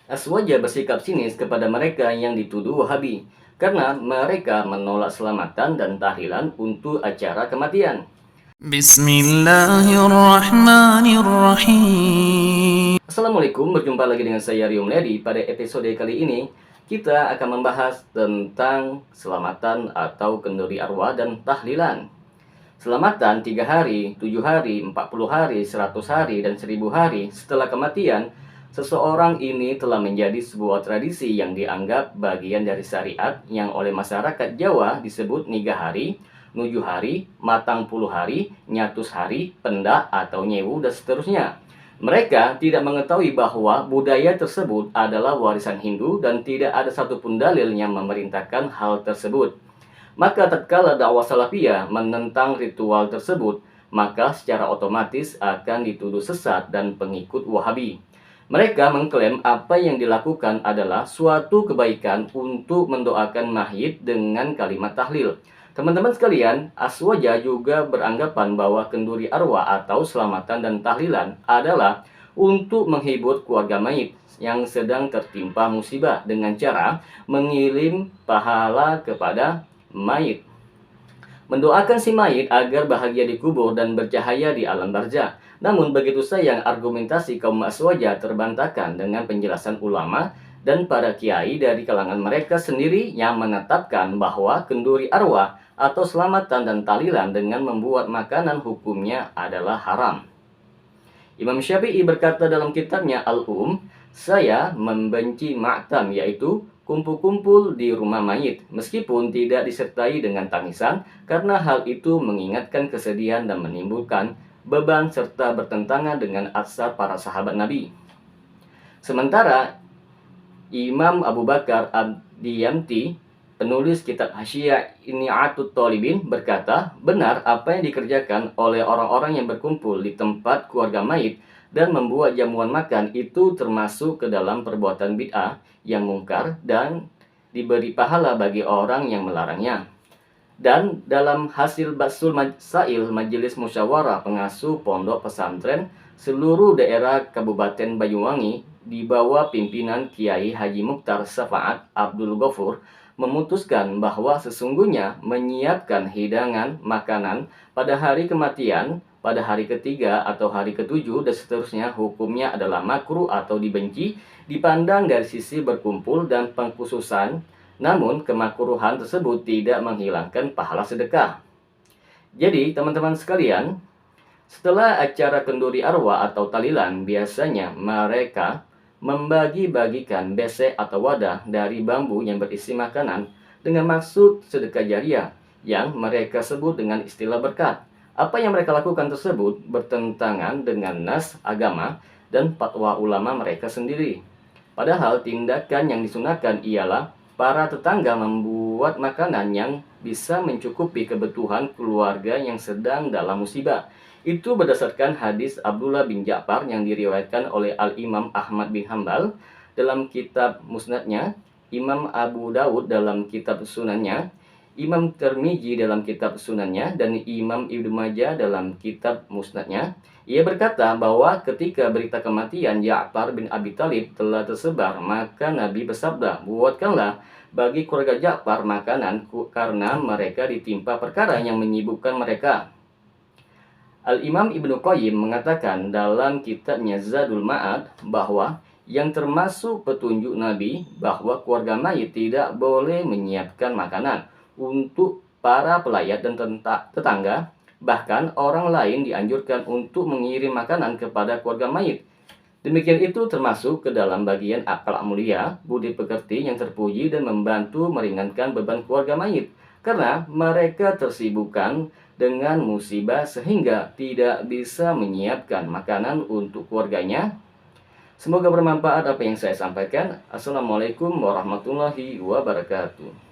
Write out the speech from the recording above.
Aswaja bersikap sinis kepada mereka yang dituduh Wahabi karena mereka menolak selamatan dan tahlilan untuk acara kematian. Bismillahirrahmanirrahim. Assalamualaikum, berjumpa lagi dengan saya Rio Mledi. Pada episode kali ini kita akan membahas tentang selamatan atau kenduri arwah dan tahlilan. Selamatan 3 hari, 7 hari, 40 hari, 100 hari, dan 1000 hari setelah kematian seseorang ini telah menjadi sebuah tradisi yang dianggap bagian dari syariat yang oleh masyarakat Jawa disebut niga hari, nuju hari, matang puluh hari, nyatus hari, pendak atau nyewu, dan seterusnya. Mereka tidak mengetahui bahwa budaya tersebut adalah warisan Hindu dan tidak ada satupun dalil yang memerintahkan hal tersebut. Maka tatkala dakwah salafiyah menentang ritual tersebut, maka secara otomatis akan dituduh sesat dan pengikut Wahabi. Mereka mengklaim apa yang dilakukan adalah suatu kebaikan untuk mendoakan mayit dengan kalimat tahlil. Teman-teman sekalian, Aswaja juga beranggapan bahwa kenduri arwah atau selamatan dan tahlilan adalah untuk menghibur keluarga mayit yang sedang tertimpa musibah dengan cara mengirim pahala kepada mayit. Mendoakan si mayit agar bahagia dikubur dan bercahaya di alam barzah. Namun begitu sayang argumentasi kaum Aswaja terbantahkan dengan penjelasan ulama dan para kiai dari kalangan mereka sendiri yang menetapkan bahwa kenduri arwah atau selamatan dan tahlilan dengan membuat makanan hukumnya adalah haram. Imam Syafi'i berkata dalam kitabnya saya membenci ma'tam, yaitu kumpul-kumpul di rumah mayit, meskipun tidak disertai dengan tangisan, karena hal itu mengingatkan kesedihan dan menimbulkan beban serta bertentangan dengan asar para sahabat Nabi. Sementara Imam Abu Bakar Ad-Diyamti, penulis kitab Hasyiah Ini'atut Thalibin, berkata, benar apa yang dikerjakan oleh orang-orang yang berkumpul di tempat keluarga mayit dan membuat jamuan makan itu termasuk ke dalam perbuatan bid'ah yang mungkar dan diberi pahala bagi orang yang melarangnya. Dan dalam hasil Basul Sail Majelis Musyawarah Pengasuh Pondok Pesantren seluruh daerah Kabupaten Banyuwangi di bawah pimpinan Kiai Haji Mukhtar Syafaat Abdul Ghafur memutuskan bahwa sesungguhnya menyiapkan hidangan makanan pada hari kematian, pada hari ketiga atau hari ketujuh dan seterusnya hukumnya adalah makruh atau dibenci dipandang dari sisi berkumpul dan pengkhususan. Namun, kemakruhan tersebut tidak menghilangkan pahala sedekah. Jadi, teman-teman sekalian, setelah acara kenduri arwah atau tahlilan, biasanya mereka membagi-bagikan besek atau wadah dari bambu yang berisi makanan dengan maksud sedekah jariah yang mereka sebut dengan istilah berkat. Apa yang mereka lakukan tersebut bertentangan dengan nas agama dan fatwa ulama mereka sendiri. Padahal tindakan yang disunahkan ialah para tetangga membuat makanan yang bisa mencukupi kebutuhan keluarga yang sedang dalam musibah. Itu berdasarkan hadis Abdullah bin Ja'far yang diriwayatkan oleh Al-Imam Ahmad bin Hambal dalam kitab Musnadnya, Imam Abu Dawud dalam kitab Sunannya, Imam Tirmizi dalam kitab Sunannya, dan Imam Ibnu Majah dalam kitab Musnadnya. Ia berkata bahwa ketika berita kematian Ja'far bin Abi Thalib telah tersebar, maka Nabi bersabda, buatkanlah bagi keluarga Ja'far makanan karena mereka ditimpa perkara yang menyibukkan mereka. Al-Imam Ibnu Qayyim mengatakan dalam kitabnya Zadul Ma'ad bahwa yang termasuk petunjuk Nabi bahwa keluarga mayit tidak boleh menyiapkan makanan untuk para pelayat dan tetangga. Bahkan orang lain dianjurkan untuk mengirim makanan kepada keluarga mayit. Demikian itu termasuk ke dalam bagian akhlak mulia, budi pekerti yang terpuji dan membantu meringankan beban keluarga mayit. Karena mereka tersibukkan dengan musibah sehingga tidak bisa menyiapkan makanan untuk keluarganya. Semoga bermanfaat apa yang saya sampaikan. Assalamualaikum warahmatullahi wabarakatuh.